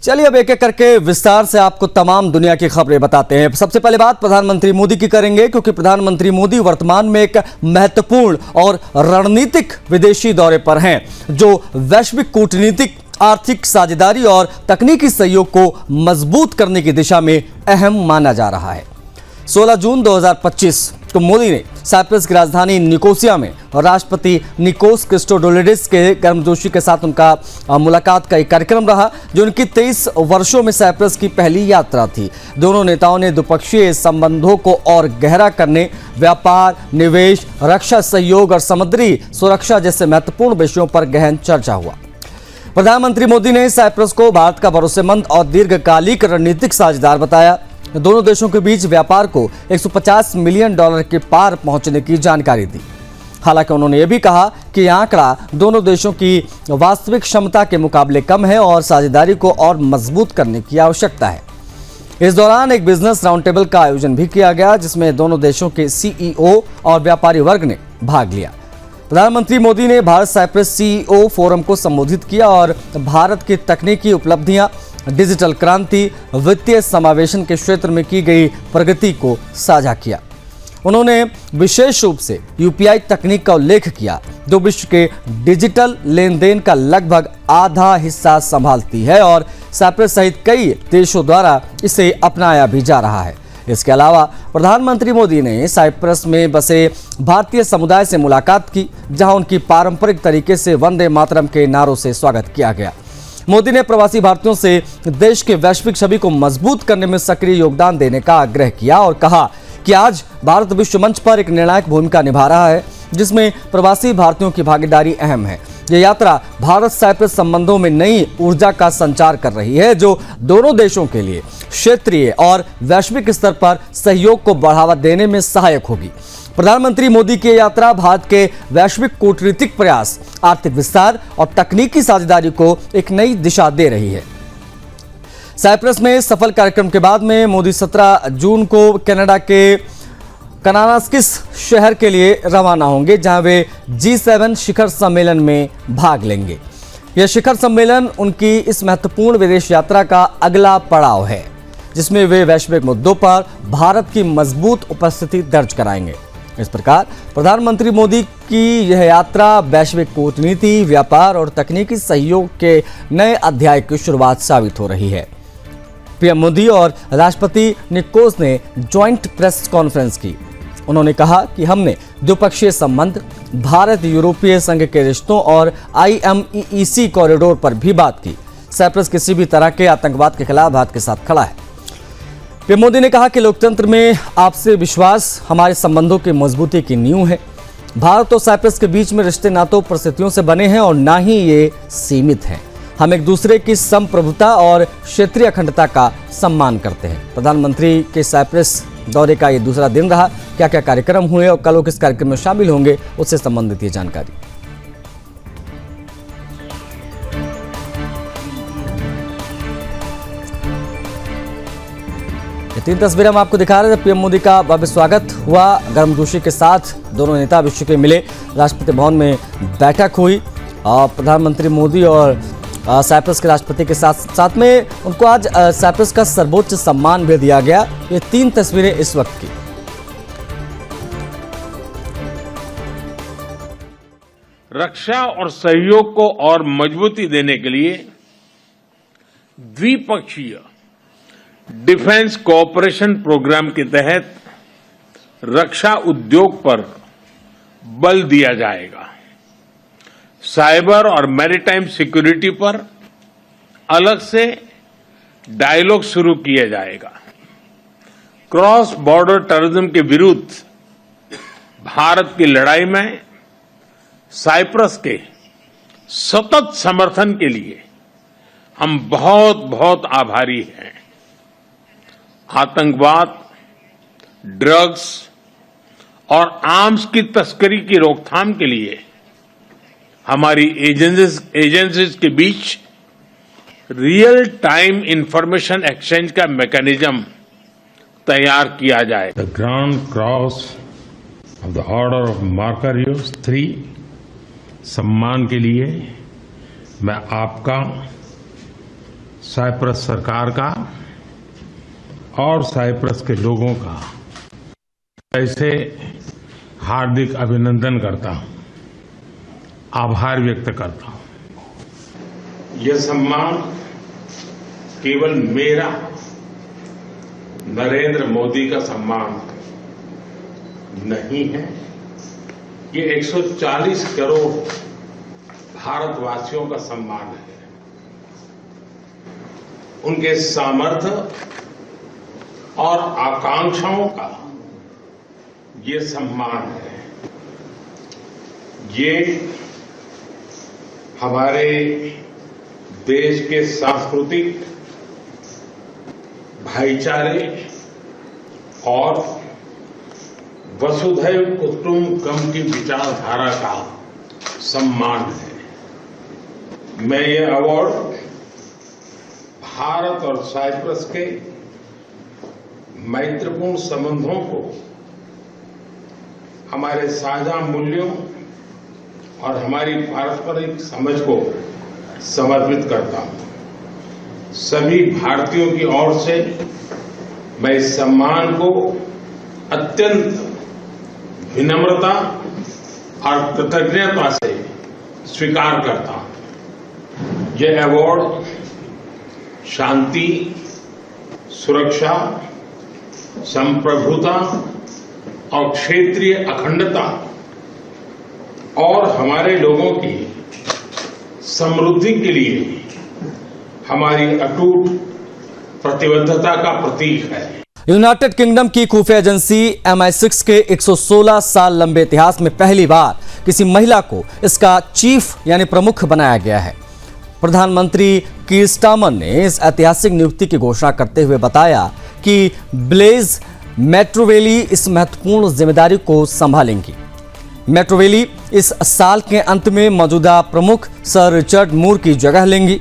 चलिए अब एक एक करके विस्तार से आपको तमाम दुनिया की खबरें बताते हैं। सबसे पहले बात प्रधानमंत्री मोदी की करेंगे, क्योंकि प्रधानमंत्री मोदी वर्तमान में एक महत्वपूर्ण और रणनीतिक विदेशी दौरे पर हैं, जो वैश्विक कूटनीतिक, आर्थिक साझेदारी और तकनीकी सहयोग को मजबूत करने की दिशा में अहम माना जा रहा है। 16 जून 2025 को मोदी ने साइप्रस की राजधानी निकोसिया में राष्ट्रपति निकोस क्रिस्टोडोलिडिस के गर्मजोशी के साथ उनका मुलाकात का एक कार्यक्रम रहा, जो उनकी 23 वर्षों में साइप्रस की पहली यात्रा थी। दोनों नेताओं ने द्विपक्षीय संबंधों को और गहरा करने, व्यापार, निवेश, रक्षा सहयोग और समुद्री सुरक्षा जैसे महत्वपूर्ण विषयों पर गहन चर्चा हुआ। प्रधानमंत्री मोदी ने साइप्रस को भारत का भरोसेमंद और दीर्घकालिक रणनीतिक साझेदार बताया। दोनों देशों के बीच व्यापार को $150 मिलियन के पार पहुंचने की जानकारी दी। हालांकि उन्होंने यह भी कहा कि यह आंकड़ा दोनों देशों की वास्तविक क्षमता के मुकाबले कम है और साझेदारी को और मजबूत करने की आवश्यकता है। इस दौरान एक बिजनेस राउंड टेबल का आयोजन भी किया गया, जिसमें दोनों देशों के CEO और व्यापारी वर्ग ने भाग लिया। प्रधानमंत्री मोदी ने भारत साइप्रस CEO फोरम को संबोधित किया और भारत की तकनीकी उपलब्धियां, डिजिटल क्रांति, वित्तीय समावेशन के क्षेत्र में की गई प्रगति को साझा किया। उन्होंने विशेष रूप से UPI तकनीक का उल्लेख किया, जो विश्व के डिजिटल लेन देन का लगभग आधा हिस्सा संभालती है और साइप्रस सहित कई देशों द्वारा इसे अपनाया भी जा रहा है। इसके अलावा प्रधानमंत्री मोदी ने साइप्रस में बसे भारतीय समुदाय से मुलाकात की, जहां उनकी पारंपरिक तरीके से वंदे मातरम के नारों से स्वागत किया गया। मोदी ने प्रवासी भारतीयों से देश के वैश्विक छवि को मजबूत करने में सक्रिय योगदान देने का आग्रह किया और कहा कि आज भारत विश्व मंच पर एक निर्णायक भूमिका निभा रहा है, जिसमें प्रवासी भारतीयों की भागीदारी अहम है। यह यात्रा भारत साइप्रस संबंधों में नई ऊर्जा का संचार कर रही है, जो दोनों देशों के लिए क्षेत्रीय और वैश्विक स्तर पर सहयोग को बढ़ावा देने में सहायक होगी। प्रधानमंत्री मोदी की यात्रा भारत के वैश्विक कूटनीतिक प्रयास, आर्थिक विस्तार और तकनीकी साझेदारी को एक नई दिशा दे रही है। साइप्रस में सफल कार्यक्रम के बाद में मोदी 17 जून को कनाडा के कनानास्किस शहर के लिए रवाना होंगे, जहां वे G7 शिखर सम्मेलन में भाग लेंगे। यह शिखर सम्मेलन उनकी इस महत्वपूर्ण विदेश यात्रा का अगला पड़ाव है, जिसमें वे वैश्विक मुद्दों पर भारत की मजबूत उपस्थिति दर्ज कराएंगे। इस प्रकार प्रधानमंत्री मोदी की यह यात्रा वैश्विक कूटनीति, व्यापार और तकनीकी सहयोग के नए अध्याय की शुरुआत साबित हो रही है। पीएम मोदी और राष्ट्रपति निकोस ने ज्वाइंट प्रेस कॉन्फ्रेंस की। उन्होंने कहा कि हमने द्विपक्षीय संबंध, भारत यूरोपीय संघ के रिश्तों और IMEEC कॉरिडोर पर भी बात की। साइप्रस किसी भी तरह के आतंकवाद के खिलाफ भारत के साथ खड़ा है। पीएम मोदी ने कहा कि लोकतंत्र में आपसी विश्वास हमारे संबंधों की मजबूती की नींव है। भारत और साइप्रस के बीच में रिश्ते ना तो परिस्थितियों से बने हैं और ना ही ये सीमित हैं। हम एक दूसरे की संप्रभुता और क्षेत्रीय अखंडता का सम्मान करते हैं। प्रधानमंत्री के साइप्रस दौरे का ये दूसरा दिन रहा। क्या क्या कार्यक्रम हुए और कल वो किस कार्यक्रम में शामिल होंगे, उससे संबंधित ये जानकारी। ये 3 तस्वीरें हम आपको दिखा रहे थे। पीएम मोदी का भव्य स्वागत हुआ गर्मजोशी के साथ। दोनों नेता विश्व के मिले, राष्ट्रपति भवन में बैठक हुई और प्रधानमंत्री मोदी और साइप्रस के राष्ट्रपति के साथ में उनको आज साइप्रस का सर्वोच्च सम्मान भी दिया गया। ये 3 तस्वीरें इस वक्त की। रक्षा और सहयोग को और मजबूती देने के लिए द्विपक्षीय डिफेंस कोऑपरेशन प्रोग्राम के तहत रक्षा उद्योग पर बल दिया जाएगा। साइबर और मैरीटाइम सिक्योरिटी पर अलग से डायलॉग शुरू किया जाएगा। क्रॉस बॉर्डर टेररिज्म के विरुद्ध भारत की लड़ाई में साइप्रस के सतत समर्थन के लिए हम बहुत बहुत आभारी हैं। आतंकवाद, ड्रग्स और आर्म्स की तस्करी की रोकथाम के लिए हमारी एजेंसीज के बीच रियल टाइम इंफॉर्मेशन एक्सचेंज का मैकेनिज्म तैयार किया जाए। The grand cross of the order of Makarios 3 सम्मान के लिए मैं आपका साइप्रस सरकार का और साइप्रस के लोगों का ऐसे हार्दिक अभिनंदन करता हूं, आभार व्यक्त करता हूं। यह सम्मान केवल मेरा, नरेंद्र मोदी का सम्मान नहीं है, ये 140 करोड़ भारतवासियों का सम्मान है। उनके सामर्थ्य और आकांक्षाओं का ये सम्मान है। ये हमारे देश के सांस्कृतिक भाईचारे और वसुधैव कुटुंबकम की विचारधारा का सम्मान है। मैं ये अवार्ड भारत और साइप्रस के मैत्रीपूर्ण संबंधों को, हमारे साझा मूल्यों और हमारी पारस्परिक समझ को समर्पित करता हूं। सभी भारतीयों की ओर से मैं इस सम्मान को अत्यंत विनम्रता और कृतज्ञता से स्वीकार करता हूं। यह अवार्ड शांति, सुरक्षा, संप्रभुता और क्षेत्रीय अखंडता और हमारे लोगों की समृद्धि के लिए हमारी अटूट प्रतिबद्धता का प्रतीक है। यूनाइटेड किंगडम की खुफिया एजेंसी MI6 के 116 साल लंबे इतिहास में पहली बार किसी महिला को इसका चीफ यानी प्रमुख बनाया गया है। प्रधानमंत्री कीर स्टारमर ने इस ऐतिहासिक नियुक्ति की घोषणा करते हुए बताया कि ब्लेज मैट्रोवेली इस महत्वपूर्ण जिम्मेदारी को संभालेंगी। मैट्रोवेली इस साल के अंत में मौजूदा प्रमुख सर रिचर्ड मूर की जगह लेंगी।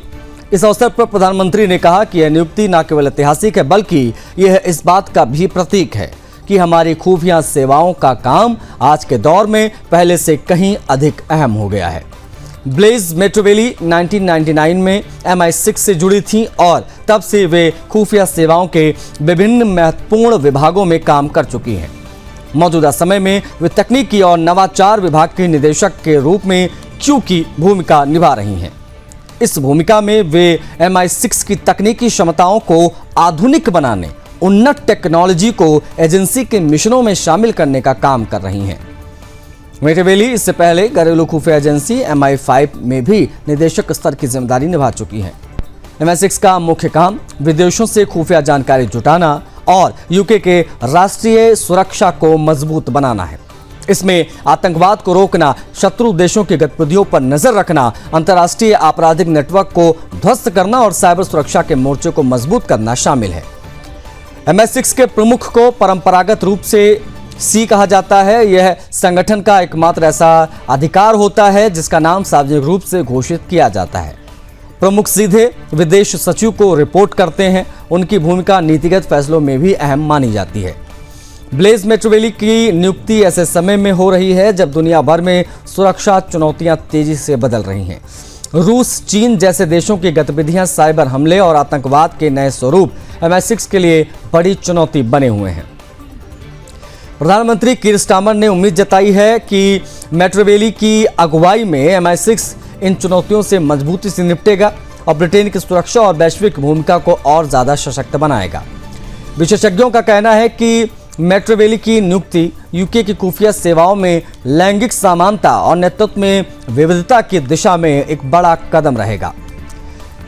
इस अवसर पर प्रधानमंत्री ने कहा कि यह नियुक्ति न केवल ऐतिहासिक है बल्कि यह इस बात का भी प्रतीक है कि हमारी खुफिया सेवाओं का काम आज के दौर में पहले से कहीं अधिक अहम हो गया है। ब्लेज मैट्रोवेली 1999 में MI6 से जुड़ी थी और तब से वे खुफिया सेवाओं के विभिन्न महत्वपूर्ण विभागों में काम कर चुकी हैं। मौजूदा समय में वे तकनीकी और नवाचार विभाग के निदेशक के रूप में क्यू की भूमिका निभा रही हैं। इस भूमिका में वे MI6 की तकनीकी क्षमताओं को आधुनिक बनाने, उन्नत टेक्नोलॉजी को एजेंसी के मिशनों में शामिल करने का काम कर रही हैं। मैट्रोवेली इससे पहले घरेलू खुफिया एजेंसी MI5 में भी निदेशक स्तर की जिम्मेदारी निभा चुकी हैं। MI6 का मुख्य काम विदेशों से खुफिया जानकारी जुटाना और यूके के राष्ट्रीय सुरक्षा को मजबूत बनाना है। इसमें आतंकवाद को रोकना, शत्रु देशों की गतिविधियों पर नजर रखना, अंतर्राष्ट्रीय आपराधिक नेटवर्क को ध्वस्त करना और साइबर सुरक्षा के मोर्चे को मजबूत करना शामिल है। MI6 के प्रमुख को परंपरागत रूप से सी कहा जाता है। यह संगठन का एकमात्र ऐसा अधिकार होता है जिसका नाम सार्वजनिक रूप से घोषित किया जाता है। प्रमुख सीधे विदेश सचिव को रिपोर्ट करते हैं। उनकी भूमिका नीतिगत फैसलों में भी अहम मानी जाती है। ब्लेज मैट्रोवेली की नियुक्ति ऐसे समय में हो रही है जब दुनिया भर में सुरक्षा चुनौतियां तेजी से बदल रही हैं। रूस, चीन जैसे देशों की गतिविधियां साइबर हमले और आतंकवाद के नए स्वरूप MI6 के लिए बड़ी चुनौती बने हुए हैं। प्रधानमंत्री कीर स्टारमर ने उम्मीद जताई है कि मैट्रोवेली की अगुवाई में MI6 इन चुनौतियों से मजबूती से निपटेगा और ब्रिटेन की सुरक्षा और वैश्विक भूमिका को और ज्यादा सशक्त बनाएगा। विशेषज्ञों का कहना है कि मैट्रोवेली की नियुक्ति यूके की खुफिया सेवाओं में लैंगिक समानता और नेतृत्व में विविधता की दिशा में एक बड़ा कदम रहेगा।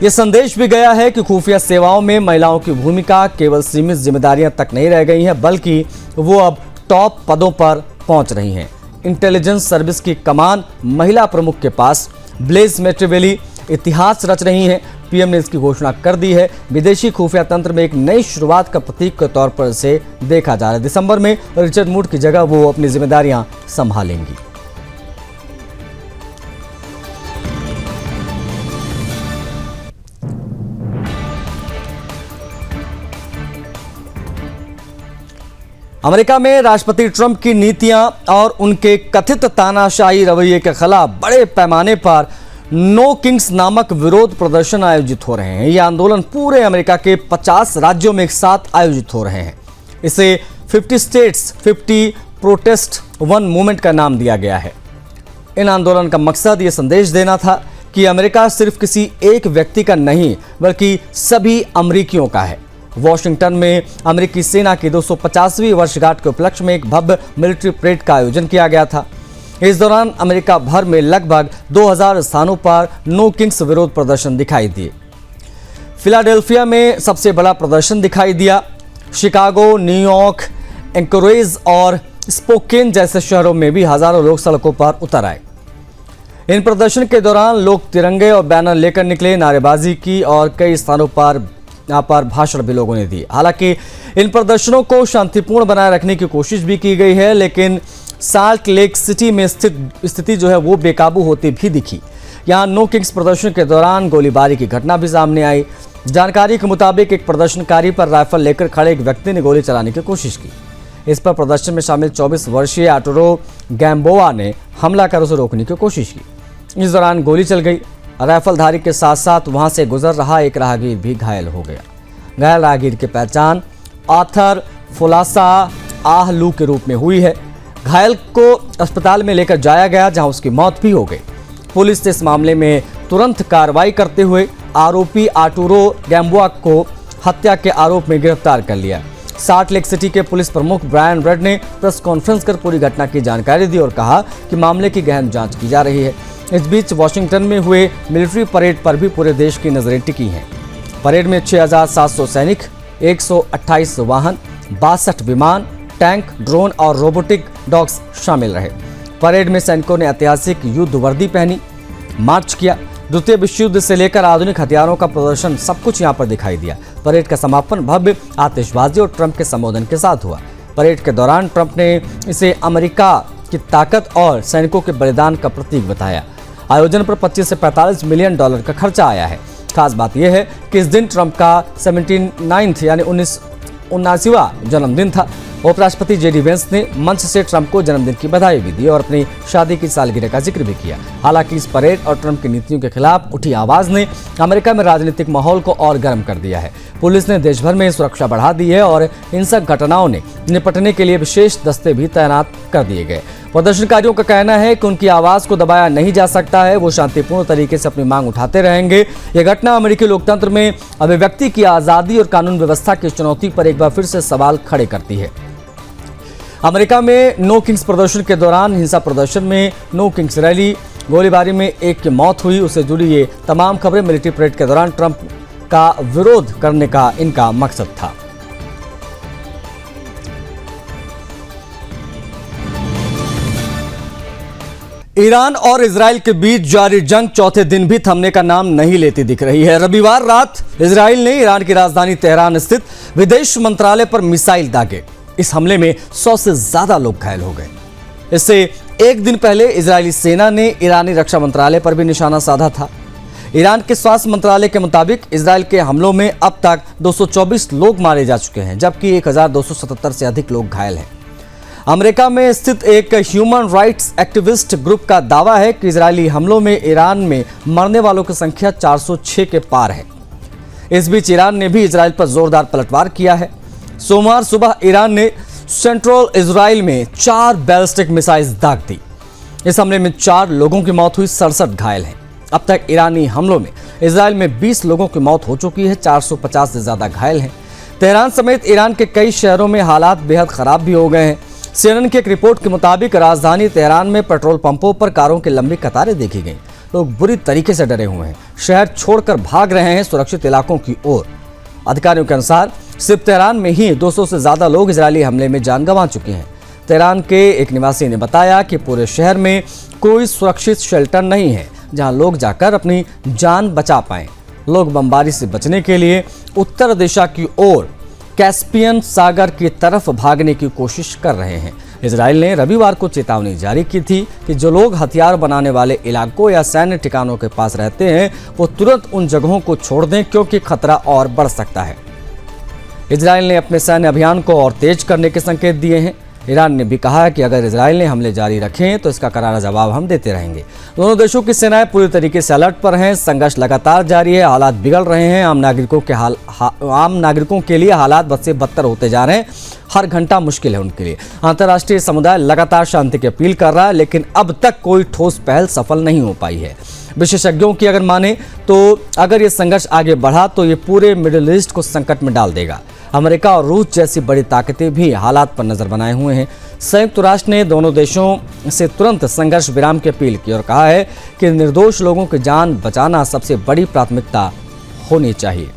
यह संदेश भी गया है कि खुफिया सेवाओं में महिलाओं की भूमिका केवल सीमित जिम्मेदारियां तक नहीं रह गई हैं बल्कि वो अब टॉप पदों पर पहुंच रही हैं। इंटेलिजेंस सर्विस की कमान महिला प्रमुख के पास ब्लेज मैट्रोवेली इतिहास रच रही हैं। पीएम ने इसकी घोषणा कर दी है। विदेशी खुफिया तंत्र में एक नई शुरुआत का प्रतीक के तौर पर इसे देखा जा रहा है। दिसंबर में रिचर्ड मूर की जगह वो अपनी जिम्मेदारियां संभालेंगी। अमेरिका में राष्ट्रपति ट्रंप की नीतियां और उनके कथित तानाशाही रवैये के खिलाफ बड़े पैमाने पर नो किंग्स नामक विरोध प्रदर्शन आयोजित हो रहे हैं। यह आंदोलन पूरे अमेरिका के 50 राज्यों में एक साथ आयोजित हो रहे हैं। इसे 50 स्टेट्स 50 प्रोटेस्ट वन मूवमेंट का नाम दिया गया है। इन आंदोलन का मकसद ये संदेश देना था कि अमेरिका सिर्फ किसी एक व्यक्ति का नहीं बल्कि सभी अमेरिकियों का है। वॉशिंगटन में अमेरिकी सेना की 250वीं वर्षगांठ के उपलक्ष्य में एक भव्य मिलिट्री परेड का आयोजन किया गया था। इस दौरान अमेरिका भर में लगभग 2000 स्थानों पर नो किंग्स विरोध प्रदर्शन दिखाई दिए। फिलाडेल्फिया में सबसे बड़ा प्रदर्शन दिखाई दिया। शिकागो, न्यूयॉर्क, एंकोरेज और स्पोकेन जैसे शहरों में भी हजारों लोग सड़कों पर उतर आए। इन प्रदर्शन के दौरान लोग तिरंगे और बैनर लेकर निकले, नारेबाजी की और कई स्थानों पर यहाँ पर भाषण भी लोगों ने दिए। हालांकि इन प्रदर्शनों को शांतिपूर्ण बनाए रखने की कोशिश भी की गई है, लेकिन साल्ट लेक सिटी में स्थिति जो है वो बेकाबू होती भी दिखी। यहाँ नो किंग्स प्रदर्शन के दौरान गोलीबारी की घटना भी सामने आई। जानकारी के मुताबिक एक प्रदर्शनकारी पर राइफल लेकर खड़े एक व्यक्ति ने गोली चलाने की कोशिश की। इस पर प्रदर्शन में शामिल 24 वर्षीय आर्टुरो गैम्बोआ ने हमला कर उसे रोकने की कोशिश की। इस दौरान गोली चल गई। राइफलधारी के साथ साथ वहां से गुजर रहा एक राहगीर भी घायल हो गया। घायल राहगीर की पहचान आर्थर फुलासा आहलू के रूप में हुई है। घायल को अस्पताल में लेकर जाया गया, जहां उसकी मौत भी हो गई। पुलिस ने इस मामले में तुरंत कार्रवाई करते हुए आरोपी आर्टुरो गैम्बोआ को हत्या के आरोप में गिरफ्तार कर लिया। साल्ट लेक सिटी के पुलिस प्रमुख ब्रायन रेड ने प्रेस कॉन्फ्रेंस कर पूरी घटना की जानकारी दी और कहा कि मामले की गहन जांच की जा रही है। इस बीच वॉशिंगटन में हुए मिलिट्री परेड पर भी पूरे देश की नजरें टिकी हैं। परेड में 6700 सैनिक, 128 वाहन, 62 विमान, टैंक, ड्रोन और रोबोटिक डॉग्स शामिल रहे। परेड में सैनिकों ने ऐतिहासिक युद्ध वर्दी पहनी, मार्च किया। द्वितीय विश्व युद्ध से लेकर आधुनिक हथियारों का प्रदर्शन सब कुछ यहाँ पर दिखाई दिया। परेड का समापन भव्य आतिशबाजी और ट्रंप के संबोधन के साथ हुआ। परेड के दौरान ट्रंप ने इसे अमेरिका की ताकत और सैनिकों के बलिदान का प्रतीक बताया। आयोजन पर 25 से 45 मिलियन डॉलर का खर्चा आया है। खास बात यह है कि इस दिन ट्रंप का 79th यानी 79वां जन्मदिन था। उपराष्ट्रपति जेडी वेंस ने मंच से ट्रंप को जन्मदिन की बधाई भी दी और अपनी शादी की सालगिरह का जिक्र भी किया। हालांकि इस परेड और ट्रंप की नीतियों के खिलाफ उठी आवाज ने अमेरिका में राजनीतिक माहौल को और गर्म कर दिया है। पुलिस ने देश भर में सुरक्षा बढ़ा दी है और हिंसक घटनाओं ने निपटने के लिए विशेष दस्ते भी तैनात कर दिए गए। प्रदर्शनकारियों का कहना है कि उनकी आवाज को दबाया नहीं जा सकता है। वो शांतिपूर्ण तरीके से अपनी मांग उठाते रहेंगे। यह घटना अमेरिकी लोकतंत्र में अभिव्यक्ति की आजादी और कानून व्यवस्था की चुनौती पर एक बार फिर से सवाल खड़े करती है। अमेरिका में नो किंग्स प्रदर्शन के दौरान हिंसा प्रदर्शन में नो किंग्स रैली, गोलीबारी में एक की मौत हुई। उससे जुड़ी ये तमाम खबरें मिलिट्री परेड के दौरान ट्रंप का विरोध करने का इनका मकसद था। ईरान और इजराइल के बीच जारी जंग चौथे दिन भी थमने का नाम नहीं लेती दिख रही है। रविवार रात इजराइल ने ईरान की राजधानी तेहरान स्थित विदेश मंत्रालय पर मिसाइल दागे। इस हमले में 100 से ज्यादा लोग घायल हो गए। इससे एक दिन पहले इजरायली सेना ने ईरानी रक्षा मंत्रालय पर भी निशाना साधा था। ईरान के स्वास्थ्य मंत्रालय के मुताबिक इजराइल के हमलों में अब तक 224 लोग मारे जा चुके हैं, जबकि 1277 से अधिक लोग घायल हैं। अमेरिका में स्थित एक ह्यूमन राइट्स एक्टिविस्ट ग्रुप का दावा है कि इजरायली हमलों में ईरान में मरने वालों की संख्या 406 के पार है। इस बीच ईरान ने भी इजराइल पर जोरदार पलटवार किया है। सोमवार सुबह ईरान ने सेंट्रल इजराइल में 4 बैलिस्टिक मिसाइल दाग दी। इस हमले में 4 लोगों की मौत हुई, 67 घायल हैं। अब तक ईरानी हमलों में इजराइल में 20 लोगों की मौत हो चुकी है, 450 से ज्यादा घायल हैं। तेहरान समेत ईरान के कई शहरों में हालात बेहद खराब भी हो गए हैं। CNN की एक रिपोर्ट के मुताबिक राजधानी तेहरान में पेट्रोल पंपों पर कारों की लंबी कतारें देखी गई। लोग बुरी तरीके से डरे हुए हैं, शहर छोड़कर भाग रहे हैं सुरक्षित इलाकों की ओर। अधिकारियों के अनुसार सिर्फ तेहरान में ही 200 से ज्यादा लोग इजरायली हमले में जान गंवा चुके हैं। तेहरान के एक निवासी ने बताया कि पूरे शहर में कोई सुरक्षित शेल्टर नहीं है जहां लोग जाकर अपनी जान बचा पाएं। लोग बमबारी से बचने के लिए उत्तर दिशा की ओर कैस्पियन सागर की तरफ भागने की कोशिश कर रहे हैं। इजराइल ने रविवार को चेतावनी जारी की थी कि जो लोग हथियार बनाने वाले इलाकों या सैन्य ठिकानों के पास रहते हैं वो तुरंत उन जगहों को छोड़ दें, क्योंकि खतरा और बढ़ सकता है। इजराइल ने अपने सैन्य अभियान को और तेज करने के संकेत दिए हैं। ईरान ने भी कहा कि अगर इजराइल ने हमले जारी रखें तो इसका करारा जवाब हम देते रहेंगे। दोनों देशों की सेनाएं पूरी तरीके से अलर्ट पर हैं। संघर्ष लगातार जारी है, हालात बिगड़ रहे हैं। आम नागरिकों के लिए हालात बद से बदतर होते जा रहे हैं। हर घंटा मुश्किल है उनके लिए। अंतर्राष्ट्रीय समुदाय लगातार शांति की अपील कर रहा है, लेकिन अब तक कोई ठोस पहल सफल नहीं हो पाई है। विशेषज्ञों की अगर माने तो अगर ये संघर्ष आगे बढ़ा तो ये पूरे मिडिल ईस्ट को संकट में डाल देगा। अमेरिका और रूस जैसी बड़ी ताकतें भी हालात पर नजर बनाए हुए हैं। संयुक्त राष्ट्र ने दोनों देशों से तुरंत संघर्ष विराम की अपील की और कहा है कि निर्दोष लोगों की जान बचाना सबसे बड़ी प्राथमिकता होनी चाहिए।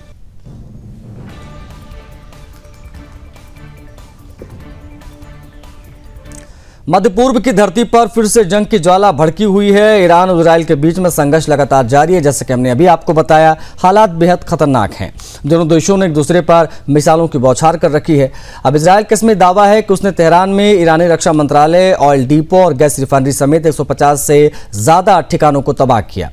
मध्य पूर्व की धरती पर फिर से जंग की ज्वाला भड़की हुई है। ईरान और इजराइल के बीच में संघर्ष लगातार जारी है। जैसे कि हमने अभी आपको बताया, हालात बेहद खतरनाक हैं। दोनों देशों ने एक दूसरे पर मिसाइलों की बौछार कर रखी है। अब इजराइल का इसमें दावा है कि उसने तेहरान में ईरानी रक्षा मंत्रालय, ऑयल डिपो और गैस रिफाइनरी समेत 150 से ज्यादा ठिकानों को तबाह किया।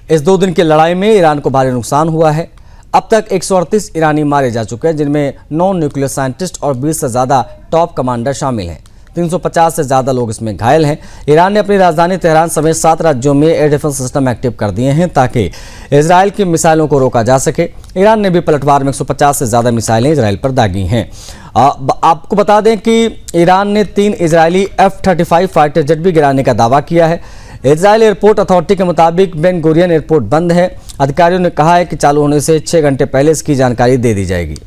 इस 2 दिन की लड़ाई में ईरान को भारी नुकसान हुआ है। अब तक 138 ईरानी मारे जा चुके हैं, जिनमें 9 न्यूक्लियर साइंटिस्ट और 20 से ज्यादा टॉप कमांडर शामिल हैं। 350 से ज़्यादा लोग इसमें घायल हैं। ईरान ने अपनी राजधानी तेहरान समेत 7 राज्यों में एयर डिफेंस सिस्टम एक्टिव कर दिए हैं ताकि इजराइल की मिसाइलों को रोका जा सके। ईरान ने भी पलटवार में 150 से ज़्यादा मिसाइलें इजराइल पर दागी हैं। आपको बता दें कि ईरान ने 3 इजरायली F-35 फाइटर जेट भी गिराने का दावा किया है। इजराइल एयरपोर्ट अथॉरिटी के मुताबिक बेन गुरियन एयरपोर्ट बंद है। अधिकारियों ने कहा है कि चालू होने से 6 घंटे पहले इसकी जानकारी दे दी जाएगी।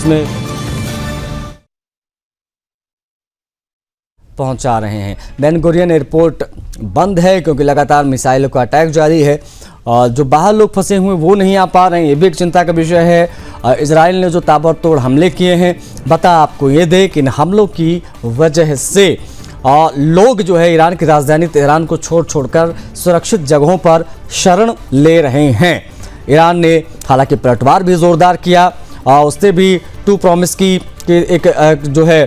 में पहुंचा रहे हैं। बेन गुरियन एयरपोर्ट बंद है क्योंकि लगातार मिसाइलों का अटैक जारी है। जो बाहर लोग फंसे हुए वो नहीं आ पा रहे हैं, ये भी एक चिंता का विषय है। इजराइल ने जो ताबड़तोड़ हमले किए हैं, बता आपको ये दे कि इन हमलों की वजह से लोग जो है ईरान की राजधानी तेहरान को छोड़कर सुरक्षित जगहों पर शरण ले रहे हैं। ईरान ने हालांकि पलटवार भी जोरदार किया। उसने भी 2 प्रॉमिस की एक जो है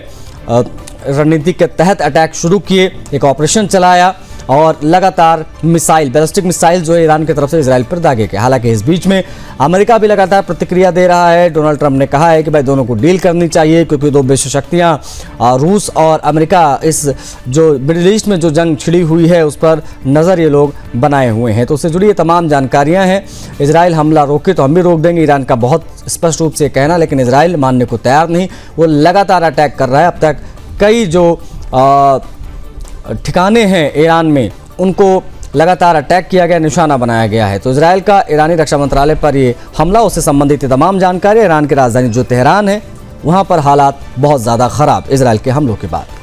रणनीति के तहत अटैक शुरू किए, एक ऑपरेशन चलाया और लगातार मिसाइल, बैलिस्टिक मिसाइल जो है ईरान की तरफ से इजराइल पर दागे गए। हालांकि इस बीच में अमेरिका भी लगातार प्रतिक्रिया दे रहा है। डोनाल्ड ट्रंप ने कहा है कि भाई दोनों को डील करनी चाहिए क्योंकि 2 विश्व शक्तियाँ रूस और अमेरिका इस जो मिडिल ईस्ट में जो जंग छिड़ी हुई है उस पर नज़र ये लोग बनाए हुए हैं। तो उससे जुड़ी ये तमाम जानकारियाँ हैं। इजराइल हमला रोके तो हम भी रोक देंगे, ईरान का बहुत स्पष्ट रूप से कहना, लेकिन इजराइल मानने को तैयार नहीं। वो लगातार अटैक कर रहा है। अब तक कई जो ठिकाने हैं ईरान में उनको लगातार अटैक किया गया, निशाना बनाया गया है। तो इजराइल का ईरानी रक्षा मंत्रालय पर ये हमला, उससे संबंधित तमाम जानकारी। ईरान की राजधानी जो तेहरान है वहाँ पर हालात बहुत ज़्यादा ख़राब इजराइल के हमलों के बाद।